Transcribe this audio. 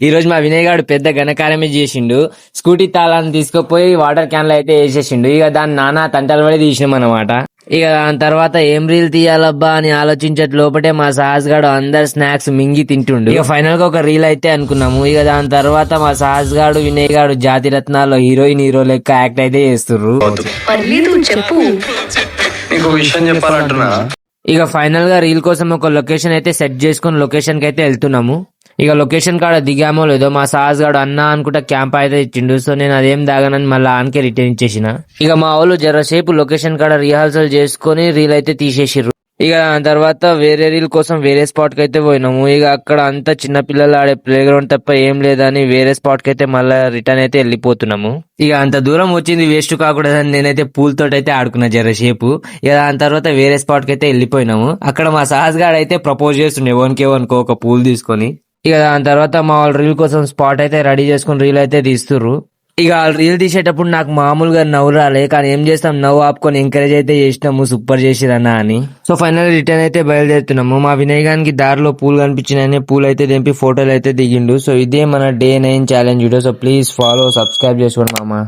ఈ రోజు మా వినయ్ గాడు పెద్ద ఘనకార్యమే చేసిండు. స్కూటీ తాళాన్ని తీసుకుపోయి వాటర్ క్యాన్ లో అయితే వేసేసిండు. ఇక దాని నానా తంటలు పడి తీసినాం అనమాట. ఇక దాని తర్వాత ఏం రీల్ తీయాలబ్బా అని ఆలోచించట్ లోపటే మా సాహస్ గాడు అందరు స్నాక్స్ మింగి తింటుండు. ఇక ఫైనల్ గా ఒక రీల్ అయితే అనుకున్నాము. ఇక దాని తర్వాత మా సాహస్ గాడు వినయ్ గాడు జాతి రత్నాల్లో హీరో లెక్క యాక్ట్ అయితే చేస్తుర్రు. నీకు విషయం చెప్పాలంటున్నా. ఇక ఫైనల్ గా రీల్ కోసం ఒక లొకేషన్ అయితే సెట్ చేసుకుని లొకేషన్ కి అయితే వెళ్తున్నాము. ఇక లొకేషన్ కాడ దిగామో లేదో మా సాహస్ గాడు అన్నా అనుకుంటా క్యాంప్ అయితే ఇచ్చిండు. సో నేను అదేం దాగనని మళ్ళీ ఆన్కే రిటర్న్ ఇచ్చేసిన. ఇక మా వాళ్ళు జరసేపు లొకేషన్ కాడ రిహార్సల్ చేసుకుని రీల్ అయితే తీసేసిర్రు. ఇక దాని తర్వాత వేరే రీల్ కోసం వేరే స్పాట్ కి అయితే పోయినాము. ఇక అక్కడ అంతా చిన్న పిల్లలు ఆడే ప్లే గ్రౌండ్ తప్ప ఏం లేదని వేరే స్పాట్ కి అయితే మళ్ళీ రిటర్న్ అయితే వెళ్ళిపోతున్నాము. ఇక అంత దూరం వచ్చింది వేస్ట్ కాకూడదని నేనైతే పూల్ తోటి అయితే ఆడుకున్నా జరసేపు. ఇక దాని తర్వాత వేరే స్పాట్ కి అయితే వెళ్ళిపోయినాము. అక్కడ మా సాహస్ గాడు అయితే ప్రపోజ్ చేస్తుండే వన్కే ఒక పూల్ తీసుకొని. ఇక దాని తర్వాత మా వాళ్ళు రీల్ కోసం స్పాట్ అయితే రెడీ చేసుకుని రీల్ అయితే తీస్తుర్రు. ఇక రీల్ తీసేటప్పుడు నాకు మామూలుగా నవ్వు రాలే, కానీ ఏం చేస్తాం, నవ్వు ఆపుకొని ఎంకరేజ్ అయితే చేసినాము, సూపర్ చేసిరన్నా అని. సో ఫైనల్ రిటర్న్ అయితే బయలుదేరుతున్నాము. మా వినయ్ గానికి దారిలో పూలు కనిపించినాయని పూలు అయితే దింపి ఫోటోలు అయితే దిగిండు. సో ఇదే మన Day 9 challenge video. So please follow, subscribe చేసుకోండి మామ.